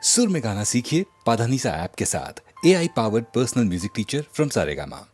सुर में गाना सीखिए पाधानीसा ऐप के साथ। AI powered personal music teacher from Saregama.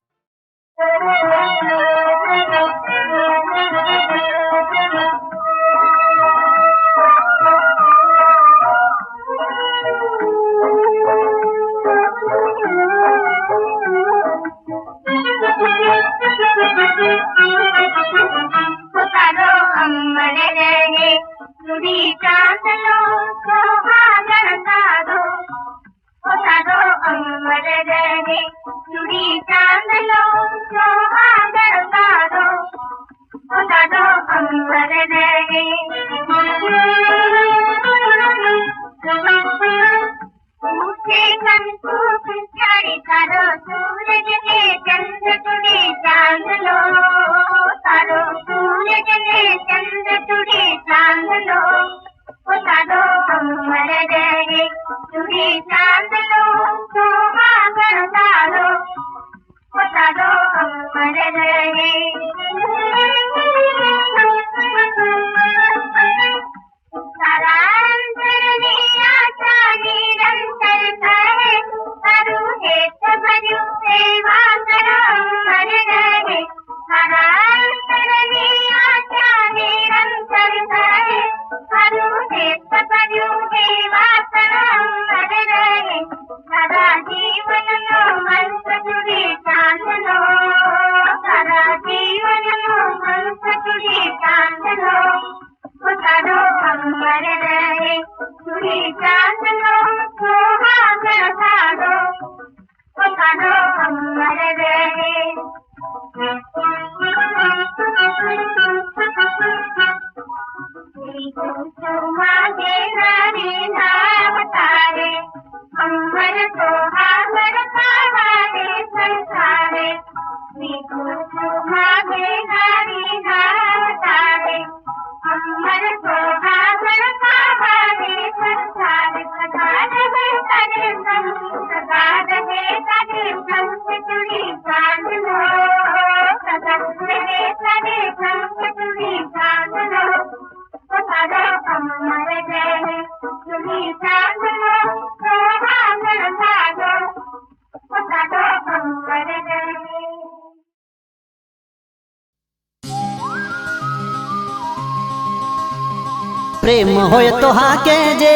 प्रेम होय तो हाँ कहजे,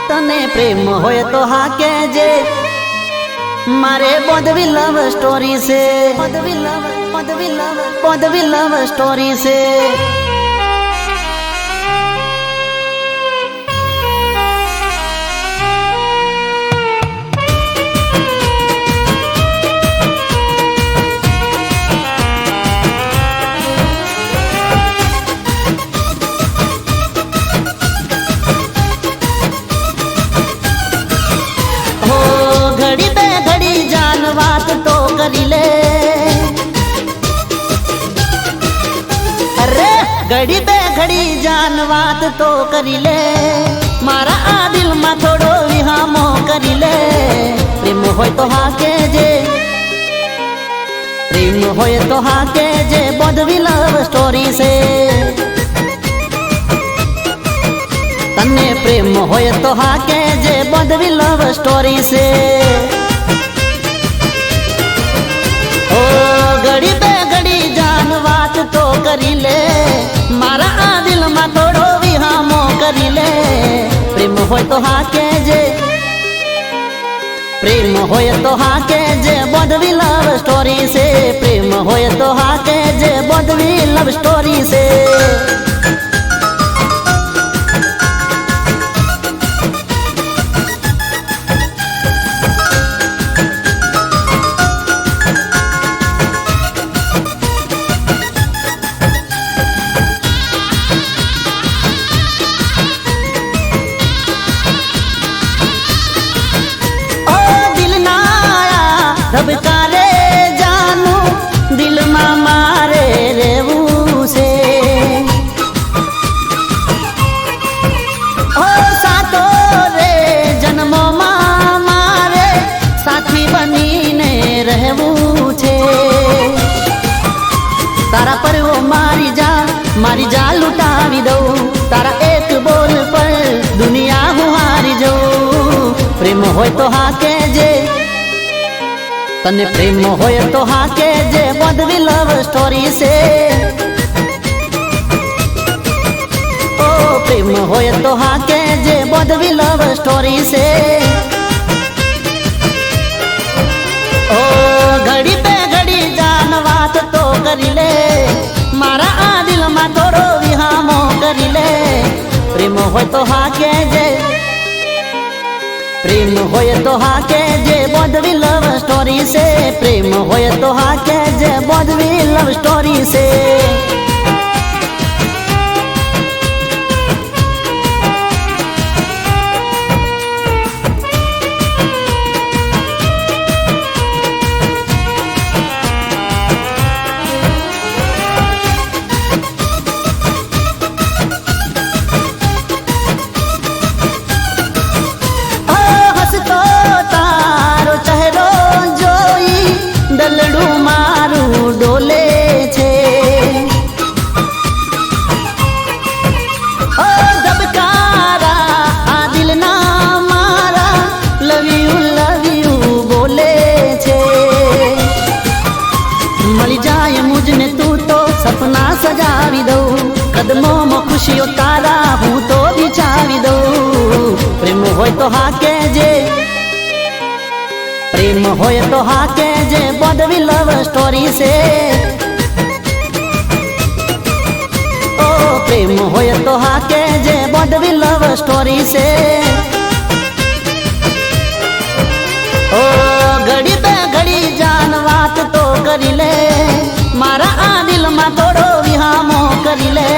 तने प्रेम होय तो हाँ कहजे, मारे बदवी लव स्टोरी से, बदवी लव स्टोरी से। बात तो करी ले, अरे घड़ी पे घड़ी जान बात तो करी ले, मारा आ दिल में थोड़ो विहामो करी ले। प्रेम होय तो हाँ कहजे, प्रेम होय तो हाँ कहजे, बदवी लव स्टोरी से। तन्ने प्रेम होय तो हाँ कहजे, बदवी लव स्टोरी से। घड़ी पे घड़ी जान बात तो करी ले, मारा आ दिल में थोड़ो विहामो करी ले। प्रेम होय तो हाँ कहजे, प्रेम होय तो हाँ कहजे, बदवी लव स्टोरी से। प्रेम होय तो हाँ कहजे, बदवी लव स्टोरी से। धबकारे जानू दिल में मारे रेवू से, ओ सातो रे जन्मों मारे साथी बनी ने रहवू छे। तारा पर वो मारी जा लुटावी दऊ, तारा एक बोल पर दुनिया हुआ हारी जाऊं। प्रेम होय तो हाँ कहजे, तने प्रेम होय तो हाँ कहजे बदवी लव स्टोरी से। ओ प्रेम होय तो हाँ कहजे बदवी लव स्टोरी से। ओ घड़ी पे घड़ी जान बात तो करी ले, मारा आ दिल में थोड़ो विहामो करी ले। प्रेम होय तो हाँ कहजे, प्रेम होय तो हाँ कहजे बदवी लव स्टोरी से। प्रेम होय तो हाँ कहजे बदवी लव स्टोरी से। દલડું મારું ડોલે છે, ઓ ધબકારા આ દિલના મારા લવ યુ બોલે છે। મળી જાય મુજને તું તો સપના સજાવી દઉં, કદમોમાં ખુશીઓ તારા હું તો બિચાવી દઉં। પ્રેમ હોય તો હા કહેજે, प्रेम होय तो हाँ कहजे बदवी लव स्टोरी से। ओ प्रेम होय तो हाँ कहजे बदवी लव स्टोरी से। ओ घड़ी पे घड़ी जान बात तो करी ले, मारा आ दिल में थोड़ो विहामो करी ले।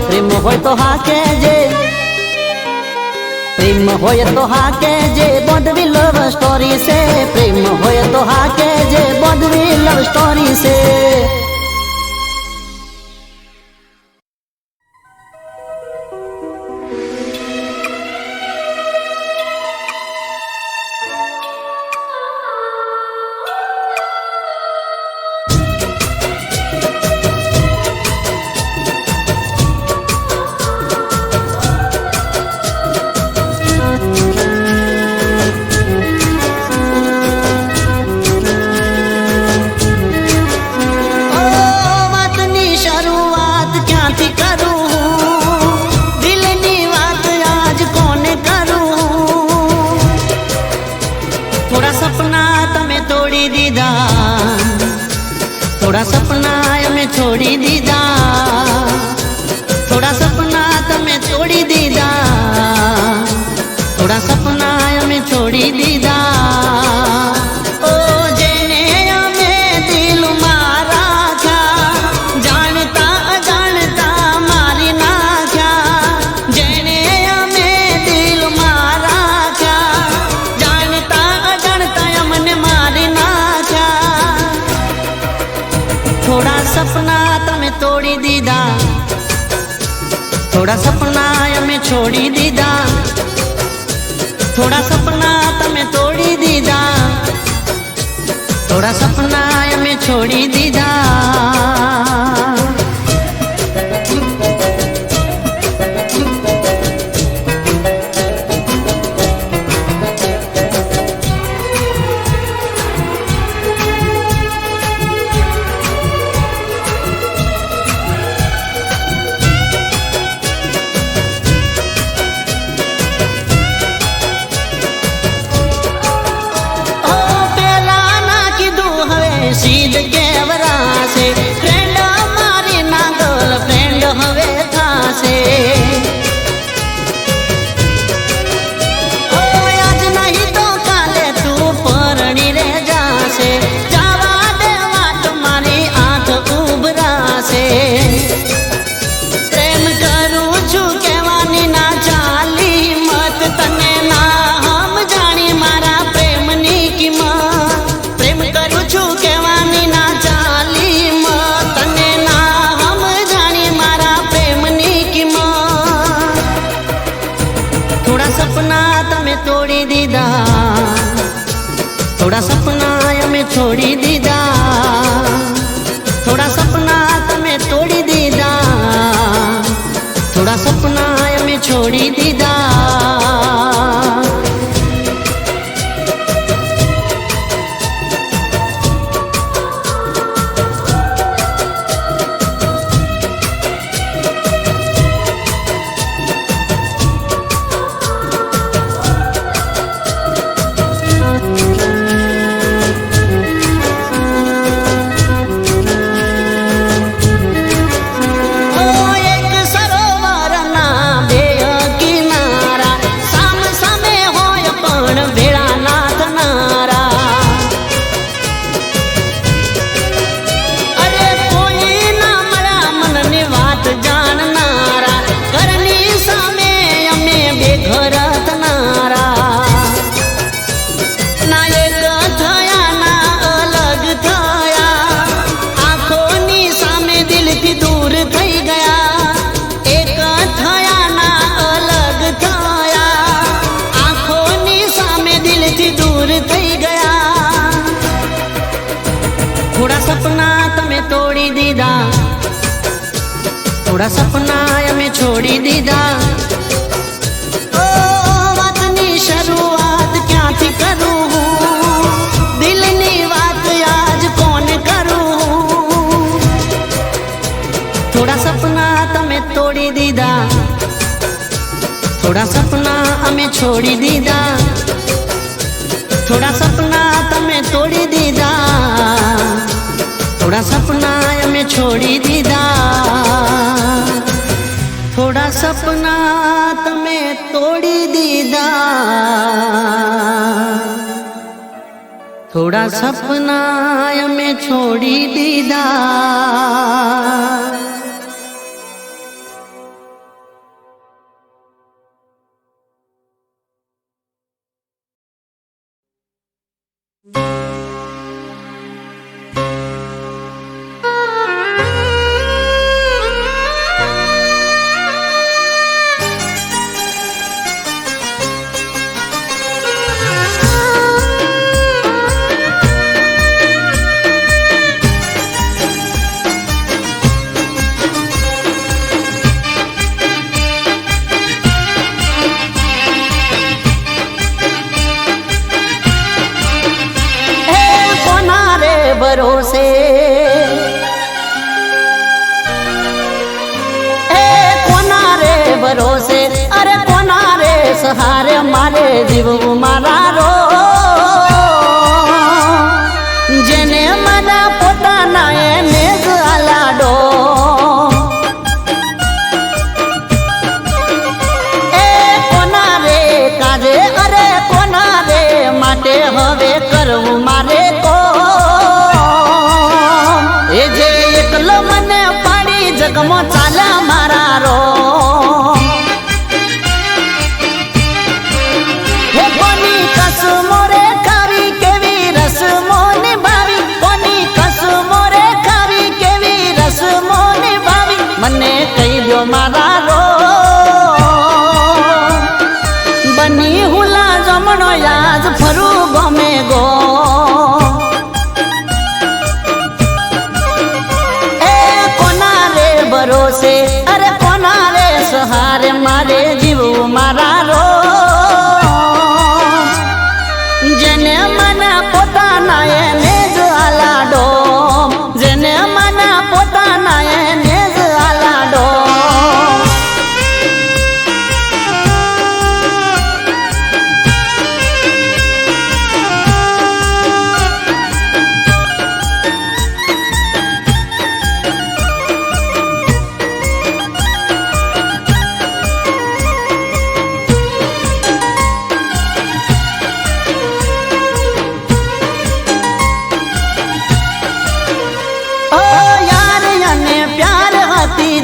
प्रेम होय तो हाँ कहजे, प्रेम होय तो हाँ कहजे बदवी लव स्टोरी से। प्रेम होय तो हाँ कहजे बदवी लव स्टोरी से। थोड़ा सपना हमें छोड़ी दीदा, थोड़ा सपना तमें तोड़ी दीदा, थोड़ा सपना हमें छोड़ी दीदा। ओ जेने हमें दिल मारा था, जानता अजानता मारी ना था। जेने हमें दिल मारा था, जानता अजानता हमने मारी ना था। थोड़ा सपना तमें तोड़ी दीदा, थोड़ा सपना हमें छोड़ी दीदा, थोड़ा सपना तमें तोड़ी दीदा, थोड़ा सपना हमें छोड़ी दीदा। सीध के वरासे फ्रेंड हमारी ना गर्लफ्रेंड हवे था से। आज नहीं तो काले तू परणी रे जासे, जावा देवा तुम्हारी आंख उभरा से। प्रेम करूं छू केवानी ना चाली मत, तने ना हम जानी मारा प्रेम नी कीमत। प्रेम करूं छू केवानी ना चाली मत, तने ना हम जानी मारा प्रेम नी कीमत। थोड़ा सपना तमें तोड़ी दीदा, थोड़ा सपना हमें छोड़ी दीदा, थोड़ा सपना तमें तोड़ी दीदा, थोड़ा सपना हमें छोड़ी दीदा। થોડા સપના અમે છોડી દીધા. ઓ વાતની શરૂઆત ક્યાંથી કરું હું? દિલની વાત આજ કોને કરું? થોડા સપના તમે તોડી દીધા. થોડા સપના અમે છોડી દીધા. થોડા સપના તમે તોડી દીધા. થોડા સપના અમે છોડી દીધા. થોડા સપના તમે તોડી દીધા. થોડા સપના અમે છોડી દીધા. ભરોસે કોના રે ભરોસે અરે કોના રે સહારે મારે જીવવું મારા રો જેને મને પોતાના એને જ આલાડો કોના રે કાજે અરે કોના રે માટે હવે કરવું મારે મને પાડી જગમો ચાલ્યા મારા રો કોની કસમો રે ખાવી કેવી રસમો નિભાવી કોની કસમો રે ખાવી કેવી રસમો નિભાવી મને કહી દો મારા રો બની હુલા જમણો યાદ ફરું ગમે ગો ભરોસે અરે કોના રે સહારે મારે જીવવું મારા રો જેને મને પોતાના એને જ આલાડો જેને મને પોતાના એને જ આલાડો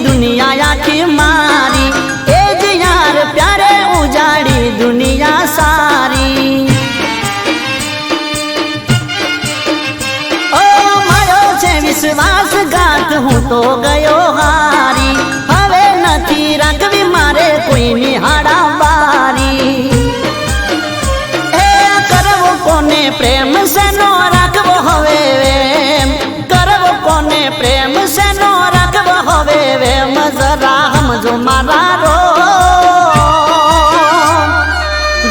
दुनिया आखी मारी एज यार प्यारे उजाड़ी दुनिया सारी ओ मारो छे विश्वासघात हूँ तो गयो हारी हवे नथी राखवी मारे कोई निहाड़ा बारी करवो कोने प्रेम से नो राखवो हवे करवो कोने प्रेम से नो राखवो हवे वे मजरा हमजो मारा रो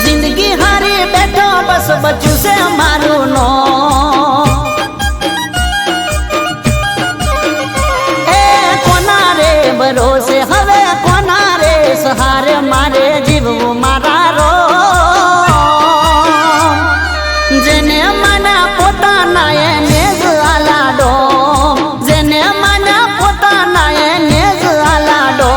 जिंदगी हारी बैठो बस बच्चू से मारू नो कोना रे भरोसे हवे कोना रे सहारे मारे जीवવું मारा रो जेने मना पोताना એને જ આલાડો જેને મના પોતાના એને જ આલાડો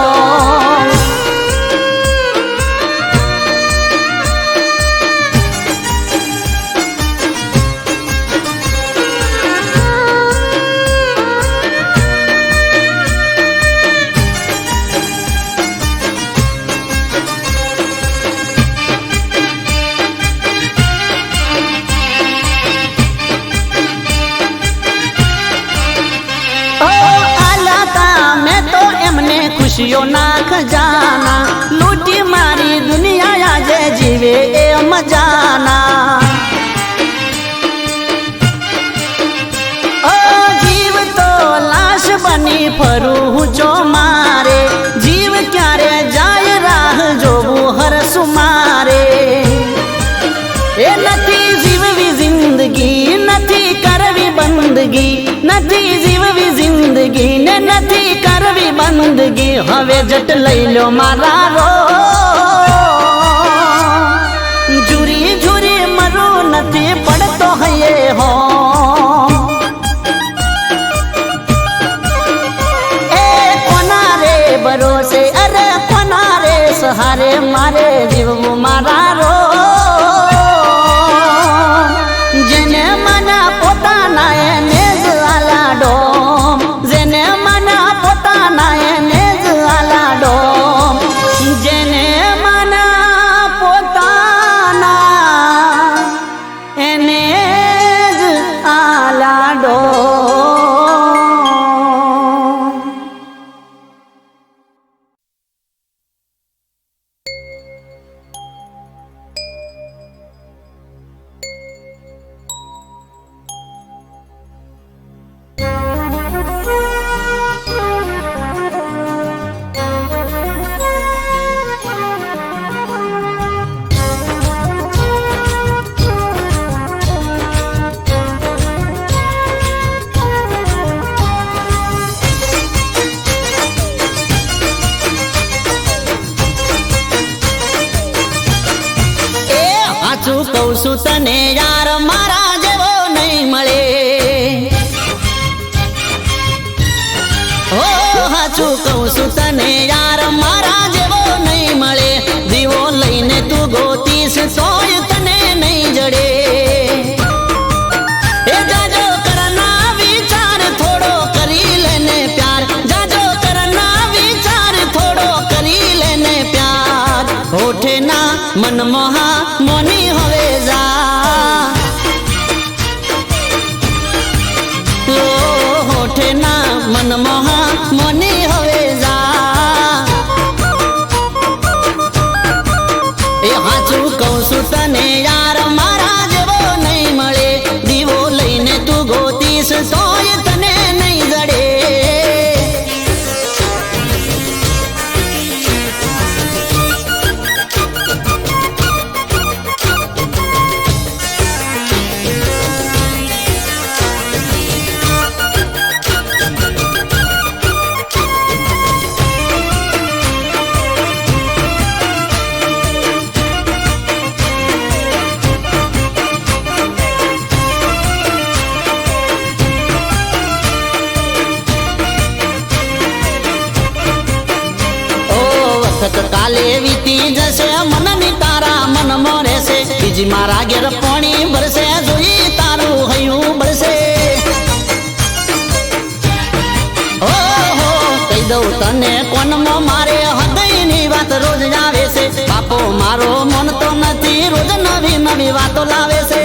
खुशियों ना खजाना लूटी मारी दुनिया आजे जीवे ए मजाना ओ जीव तो लाश बनी फरू जो मारे રે એ નથી જીવવી જિંદગી નથી કરવી બંદગી નથી જીવવી જિંદગી ને નથી કરવી બંદગી હવે જટ લઈ લો મારા રો ઝુરી ઝુરી મરું નથી પડતો હૈયે હો એ કોના રે ભરોસે અરે કોના રે સહારે મારે જીવવું મારા રો જેને મના પોતાના એને જ આલાડો જેને મના પોતાના એને જ આલાડો જેને મના પોતાના એને જ આલાડો સાચું કહું છું તને યાર મારા જેવો નહીં મળે હો સાચું કહું છું તને યાર મારા જેવો નહીં મળે દીવો લઈને તું ગોતીશ તોય તને નહીં જડે એ જાજો કરના વિચાર થોડો કરી લેને પ્યાર જાજો કરના વિચાર થોડો કરી લેને પ્યાર હોઠે ના મનમોહા મોની હવે જા ઓ હોઠે ના મનમોહા મોની હવે જા એ હાચું કહું છું તને યાર મારા જેવો નહીં મળે દીવો લઈને તું ગોતીશ તોય તને નહીં જડે કાલે વીતી જશે મનની તારા મનમાં રહેશે બીજી મારા ઘેર પાણી ભરશે જોઈ તારું હૈયું બળશે ઓહો કહી દઉં તને કોનમાં મારે હૃદયની વાત રોજ આવે છે બાપો મારો મન તો નથી રોજ નવી નવી વાતો લાવે છે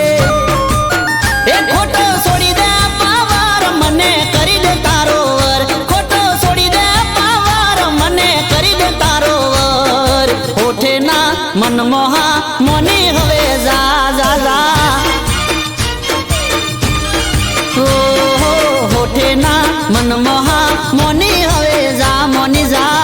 એ ખોટો છોડી દે પાવર મને કરી દે તારો વર ખોટો છોડી દે પાવર મને કરી દે તારો વર હોઠે ના મનમોહા મોની હવે જા જા જા ઓ હોઠે ના મનમોહા મોની હવે જા મોની જા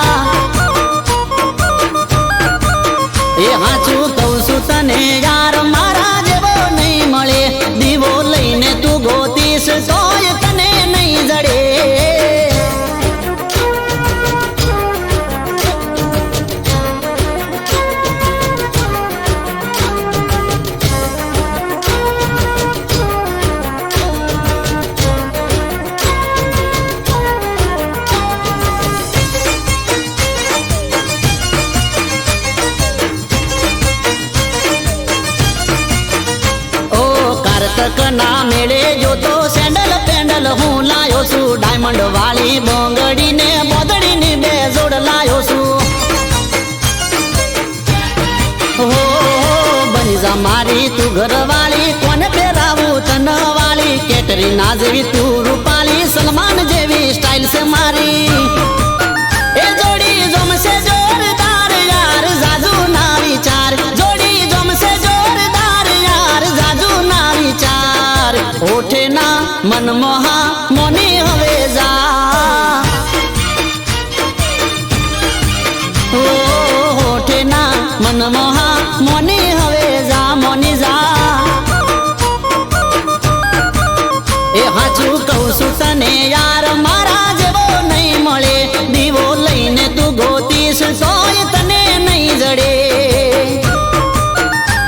એ હાચું કહું છું તને યાર મારા જેવો નહીં મળે દીવો લઈને તું ગોતીશ તોય તને નહીં જડે ના મેળે જોતો સેન્ડલ પેન્ડલ હું લાયો છું ડાયમંડ વાળી બોંગડી ને બોદડી ની બે જોડ લાયો છું હો બની જા મારી તું ઘર વાળી કોને પહેરાવું તન વાળી કેટરીના જેવી તું રૂપાળી સલમાન જેવી સ્ટાઇલ છે મારી એ જોડી જમશે જોરદાર યાર જાજુ ના વિચાર જોડી જમશે જોરદાર યાર જાજુ ના વિચાર હોઠે ના મનમોહા મોની હવે જા ઓ હોઠે ના મનમોહા મોની હવે જા મોની જા એ હાચું કહું છું તને યાર મારા જેવો નહીં મળે દીવો લઈને તું ગોતીશ તોય તને નહીં જડે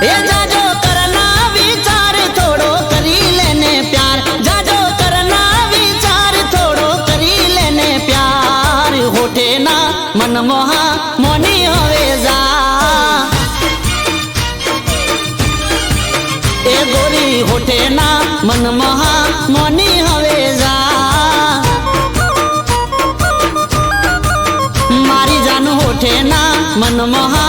એ જાજો કરના વિચાર થોડો કરી લેને પ્યાર જાજો કરના વિચાર થોડો કરી લેને પ્યાર હોઠે ના મનમોહા મોની હવે જા એ ગોરી હોઠે ના મનમોહા મોની હવે જા મારી જાન હોઠે ના મનમોહા